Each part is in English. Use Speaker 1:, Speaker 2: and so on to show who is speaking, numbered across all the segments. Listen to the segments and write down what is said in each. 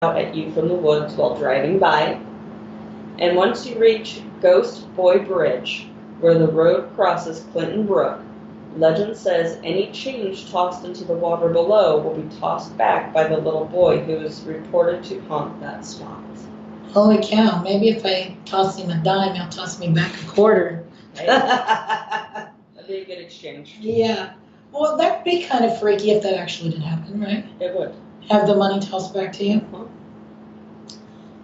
Speaker 1: out at you from the woods while driving by, and once you reach Ghost Boy Bridge, where the road crosses Clinton Brook, legend says any change tossed into the water below will be tossed back by the little boy who is reported to haunt that spot.
Speaker 2: Holy cow, maybe if I toss him a dime, he'll toss me back a quarter.
Speaker 1: Hey, that'd be a good exchange.
Speaker 2: Yeah. Well, that'd be kind of freaky if that actually did happen, right?
Speaker 1: It would.
Speaker 2: Have the money tossed back to you?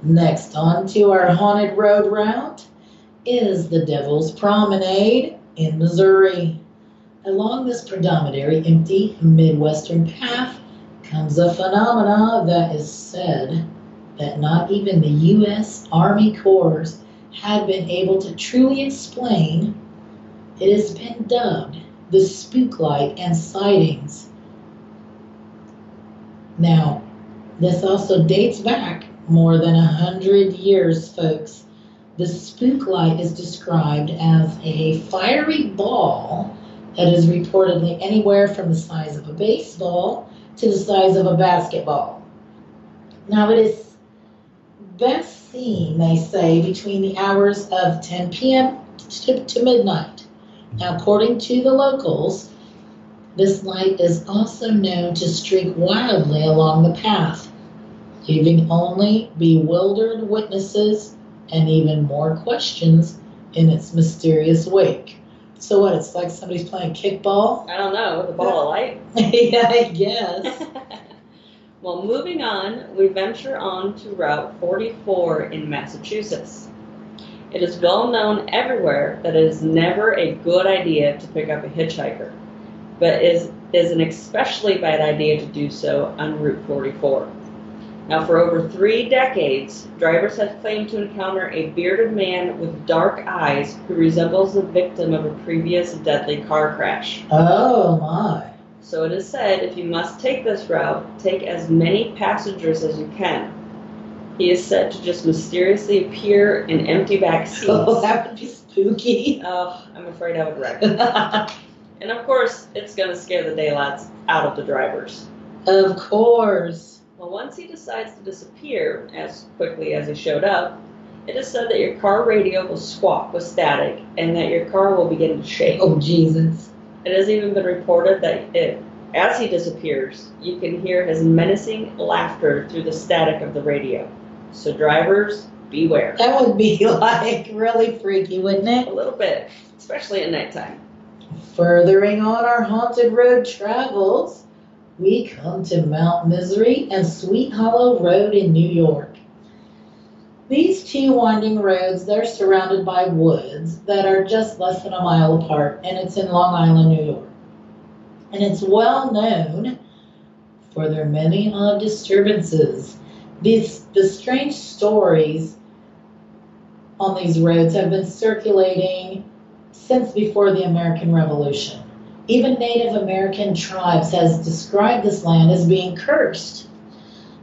Speaker 2: Next, on to our haunted road route is the Devil's Promenade in Missouri. Along this predominantly empty Midwestern path comes a phenomena that is said that not even the U.S. Army Corps had been able to truly explain. It has been dubbed the spook light and sightings. Now, this also dates back more than 100 years, folks. The spook light is described as a fiery ball that is reportedly anywhere from the size of a baseball to the size of a basketball. Now, it is best seen, they say, between the hours of 10 p.m. to midnight. Now, according to the locals, this light is also known to streak wildly along the path, leaving only bewildered witnesses and even more questions in its mysterious wake. So what, it's like somebody's playing kickball?
Speaker 1: I don't know, with a ball of light?
Speaker 2: Yeah, I guess.
Speaker 1: Well, moving on, we venture on to Route 44 in Massachusetts. It is well known everywhere that it is never a good idea to pick up a hitchhiker, but is an especially bad idea to do so on Route 44. Now, for over 3 decades, drivers have claimed to encounter a bearded man with dark eyes who resembles the victim of a previous deadly car crash.
Speaker 2: Oh, my.
Speaker 1: So it is said if you must take this route, take as many passengers as you can. He is said to just mysteriously appear in empty back seats.
Speaker 2: Oh, that would be spooky.
Speaker 1: Oh, I'm afraid I would wreck. And of course, it's going to scare the daylights out of the drivers.
Speaker 2: Of course.
Speaker 1: Well, once he decides to disappear as quickly as he showed up, it is said that your car radio will squawk with static and that your car will begin to shake.
Speaker 2: Oh, Jesus.
Speaker 1: It has even been reported that as he disappears, you can hear his menacing laughter through the static of the radio. So drivers, beware.
Speaker 2: That would be like really freaky, wouldn't it?
Speaker 1: A little bit, especially at nighttime.
Speaker 2: Furthering on our haunted road travels, we come to Mount Misery and Sweet Hollow Road in New York. These 2 winding roads, they're surrounded by woods that are just less than a mile apart, and it's in Long Island, New York. And it's well known for their many odd disturbances. The strange stories on these roads have been circulating since before the American Revolution. Even Native American tribes has described this land as being cursed.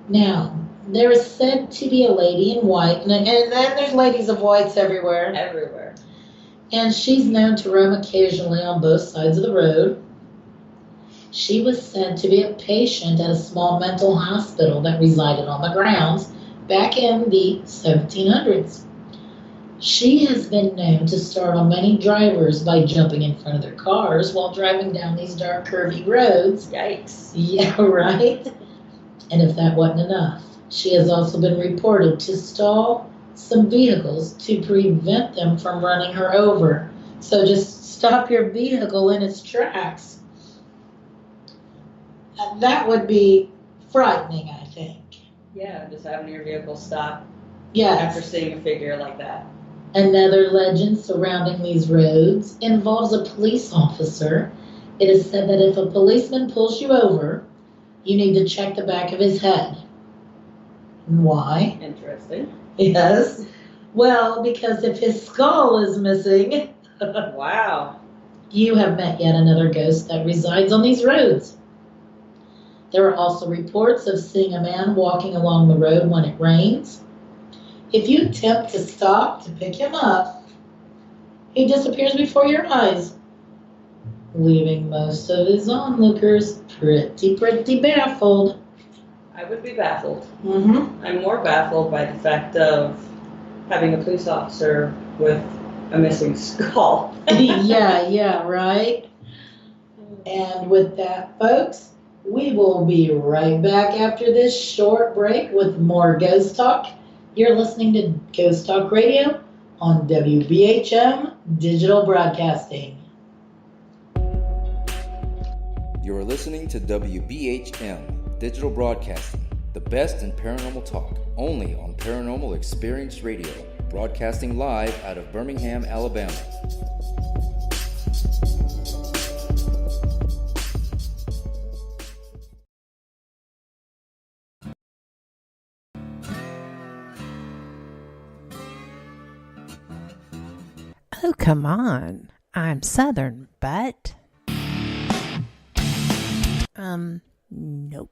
Speaker 2: Now, there is said to be a lady in white, and then there's ladies of whites everywhere.
Speaker 1: Everywhere.
Speaker 2: And she's known to roam occasionally on both sides of the road. She was said to be a patient at a small mental hospital that resided on the grounds back in the 1700s. She has been known to startle many drivers by jumping in front of their cars while driving down these dark, curvy roads.
Speaker 1: Yikes.
Speaker 2: Yeah, right? And if that wasn't enough, she has also been reported to stall some vehicles to prevent them from running her over. So just stop your vehicle in its tracks. That would be frightening, I think.
Speaker 1: Yeah, just having your vehicle stop
Speaker 2: Yes.
Speaker 1: after seeing a figure like that.
Speaker 2: Another legend surrounding these roads involves a police officer. It is said that if a policeman pulls you over, you need to check the back of his head. Why?
Speaker 1: Interesting.
Speaker 2: Yes. Well, because if his skull is missing,
Speaker 1: Wow.
Speaker 2: you have met yet another ghost that resides on these roads. There are also reports of seeing a man walking along the road when it rains. If you attempt to stop to pick him up, he disappears before your eyes, leaving most of his onlookers pretty baffled.
Speaker 1: I would be baffled.
Speaker 2: Mm-hmm.
Speaker 1: I'm more baffled by the fact of having a police officer with a missing skull.
Speaker 2: Yeah, right. And with that, folks, we will be right back after this short break with more Ghost Talk. You're listening to Ghost Talk Radio on WBHM Digital Broadcasting.
Speaker 3: You're listening to WBHM Digital Broadcasting, the best in paranormal talk, only on Paranormal Experience Radio, broadcasting live out of Birmingham, Alabama.
Speaker 4: Oh, come on. I'm Southern, but... nope.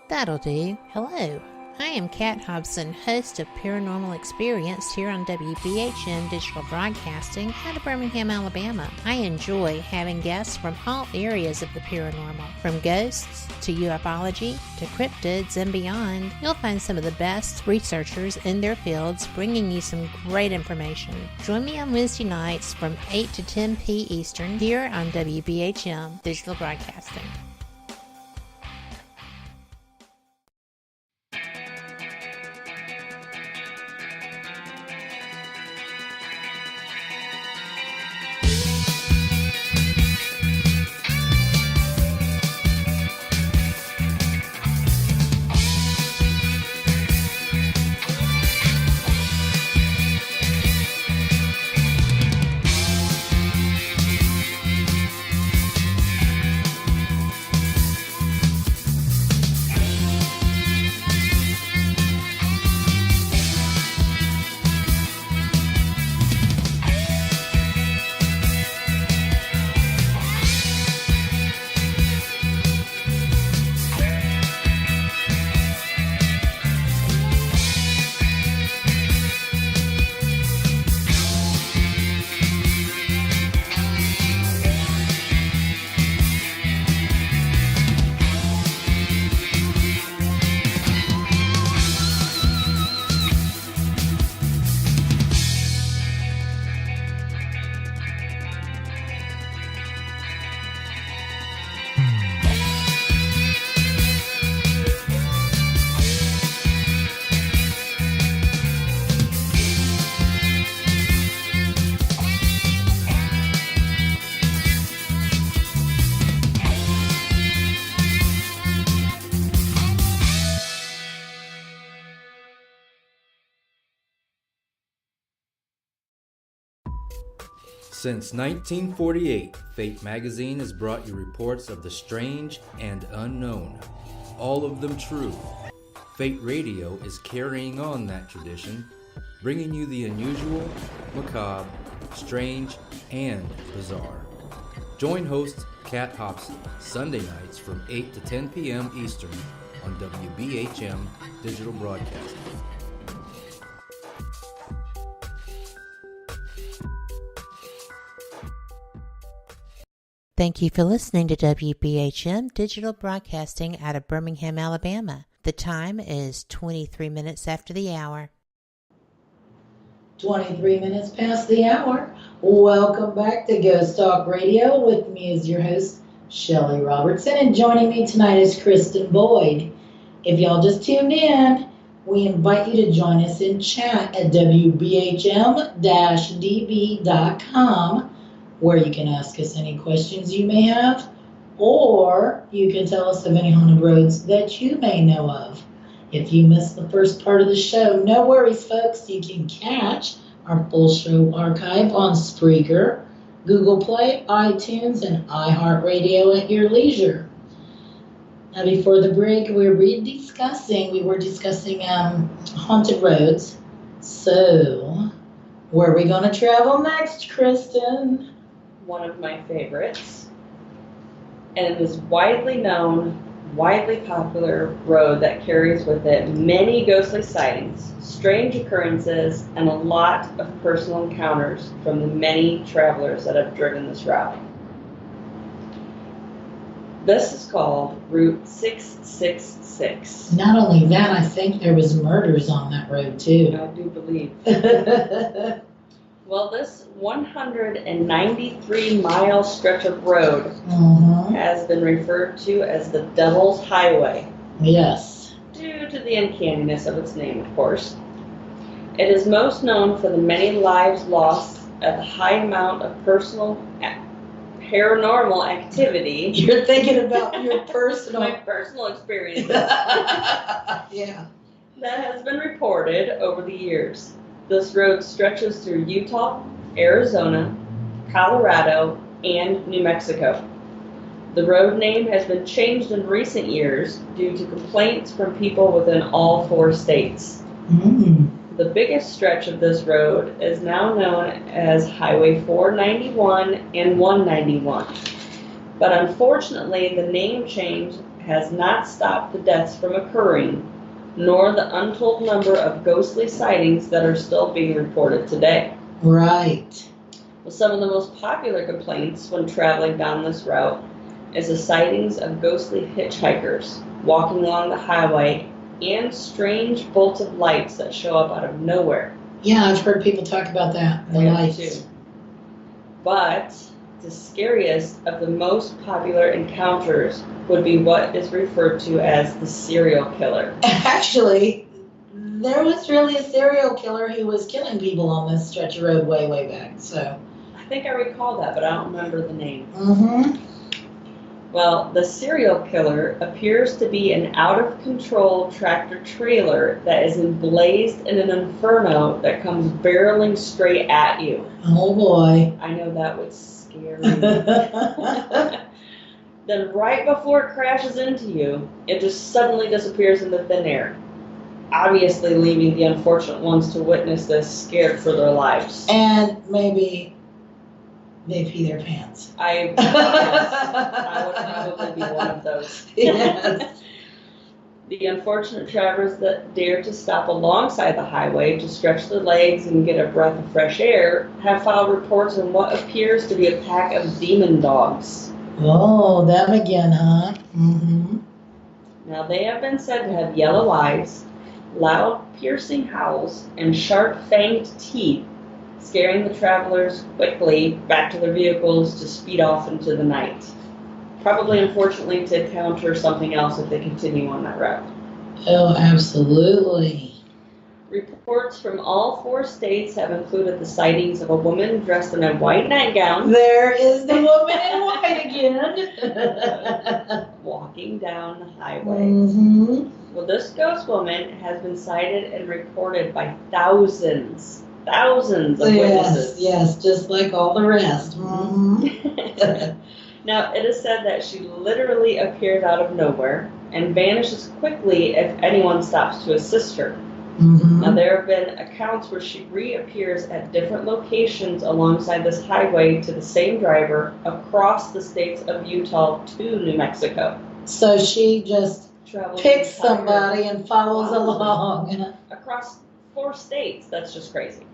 Speaker 5: That'll do. Hello. I am Kat Hobson, host of Paranormal Experience here on WBHM Digital Broadcasting out of Birmingham, Alabama. I enjoy having guests from all areas of the paranormal, from ghosts to ufology to cryptids and beyond. You'll find some of the best researchers in their fields bringing you some great information. Join me on Wednesday nights from 8 to 10 p. Eastern here on WBHM Digital Broadcasting.
Speaker 3: Since 1948, Fate magazine has brought you reports of the strange and unknown, all of them true. Fate Radio is carrying on that tradition, bringing you the unusual, macabre, strange, and bizarre. Join host Kat Hobson Sunday nights from 8 to 10 p.m. Eastern on WBHM Digital Broadcasting.
Speaker 5: Thank you for listening to WBHM Digital Broadcasting out of Birmingham, Alabama. The time is 23 minutes after the hour.
Speaker 2: 23 minutes past the hour. Welcome back to Ghost Talk Radio. With me is your host, Shelly Robertson, and joining me tonight is Kristin Boyd. If y'all just tuned in, we invite you to join us in chat at WBHM-DB.com, where you can ask us any questions you may have, or you can tell us of any haunted roads that you may know of. If you missed the first part of the show, no worries, folks. You can catch our full show archive on Spreaker, Google Play, iTunes, and iHeartRadio at your leisure. Now, before the break, we were discussing haunted roads. So, where are we going to travel next, Kristin?
Speaker 1: One of my favorites, and it is widely known, widely popular road that carries with it many ghostly sightings, strange occurrences, and a lot of personal encounters from the many travelers that have driven this route. This is called Route 666.
Speaker 2: Not only that, I think there was murders on that road too.
Speaker 1: I do believe. Well, this 193-mile stretch of road has been referred to as the Devil's Highway.
Speaker 2: Yes.
Speaker 1: Due to the uncanniness of its name, of course. It is most known for the many lives lost at the high amount of paranormal activity.
Speaker 2: You're thinking about your personal...
Speaker 1: My personal experience.
Speaker 2: Yeah.
Speaker 1: That has been reported over the years. This road stretches through Utah, Arizona, Colorado, and New Mexico. The road name has been changed in recent years due to complaints from people within all 4 states. The biggest stretch of this road is now known as Highway 491 and 191. But unfortunately, the name change has not stopped the deaths from occurring, nor the untold number of ghostly sightings that are still being reported today.
Speaker 2: Right.
Speaker 1: Well, some of the most popular complaints when traveling down this route is the sightings of ghostly hitchhikers walking along the highway and strange bolts of lights that show up out of nowhere.
Speaker 2: Yeah, I've heard people talk about that, the lights.
Speaker 1: Too. But the scariest of the most popular encounters would be what is referred to as the serial killer.
Speaker 2: Actually, there was really a serial killer who was killing people on this stretch of road way back, so.
Speaker 1: I think I recall that, but I don't remember the name. Well, the serial killer appears to be an out-of-control tractor-trailer that is emblazed in an inferno that comes barreling straight at you.
Speaker 2: Oh, boy.
Speaker 1: I know that was scary. Then right before it crashes into you, it just suddenly disappears into thin air, obviously leaving the unfortunate ones to witness this scared for their lives.
Speaker 2: And maybe they pee their pants.
Speaker 1: Yes, I would probably be one of those.
Speaker 2: Yes.
Speaker 1: The unfortunate travelers that dare to stop alongside the highway to stretch their legs and get a breath of fresh air have filed reports on what appears to be a pack of demon dogs.
Speaker 2: Oh, them again, huh?
Speaker 1: Now, they have been said to have yellow eyes, loud, piercing howls, and sharp-fanged teeth, scaring the travelers quickly back to their vehicles to speed off into the night. Probably, unfortunately, to encounter something else if they continue on that route.
Speaker 2: Oh, absolutely.
Speaker 1: Reports from all 4 states have included the sightings of a woman dressed in a white nightgown.
Speaker 2: There is the woman in white again.
Speaker 1: Walking down the highway. Well, this ghost woman has been sighted and reported by thousands of witnesses.
Speaker 2: Yes, just like all the rest.
Speaker 1: Now, it is said that she literally appears out of nowhere and vanishes quickly if anyone stops to assist her. Now, there have been accounts where she reappears at different locations alongside this highway to the same driver across the states of Utah to New Mexico.
Speaker 2: So she just picks somebody and follows along.
Speaker 1: Across 4 states. That's just crazy.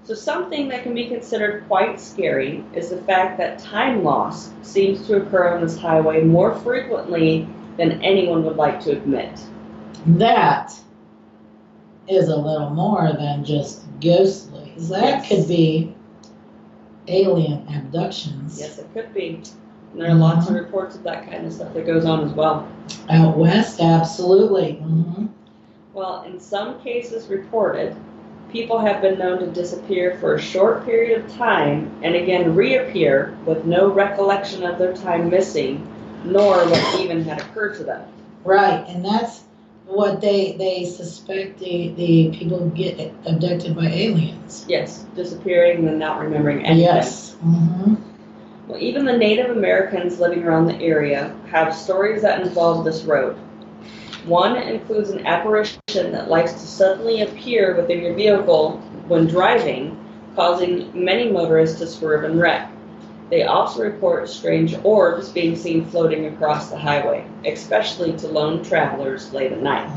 Speaker 1: So something that can be considered quite scary is the fact that time loss seems to occur on this highway more frequently than anyone would like to admit.
Speaker 2: That is a little more than just ghostly. That could be alien abductions.
Speaker 1: Yes, it could be. And there are lots of reports of that kind of stuff that goes on as well.
Speaker 2: Out west, absolutely.
Speaker 1: Well, in some cases reported, people have been known to disappear for a short period of time and again reappear with no recollection of their time missing, nor what even had occurred to them.
Speaker 2: Right, and that's what they suspect the people get abducted by aliens.
Speaker 1: Yes, disappearing and not remembering anything.
Speaker 2: Yes.
Speaker 1: Well, even the Native Americans living around the area have stories that involve this road. One includes an apparition that likes to suddenly appear within your vehicle when driving, causing many motorists to swerve and wreck. They also report strange orbs being seen floating across the highway, especially to lone travelers late at night.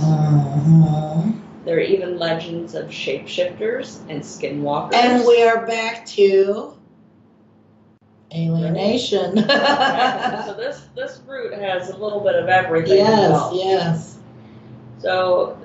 Speaker 1: There are even legends of shapeshifters and skinwalkers.
Speaker 2: And we are back to Alienation.
Speaker 1: So this route has a little bit of everything
Speaker 2: Yes,
Speaker 1: involved.
Speaker 2: yes.
Speaker 1: So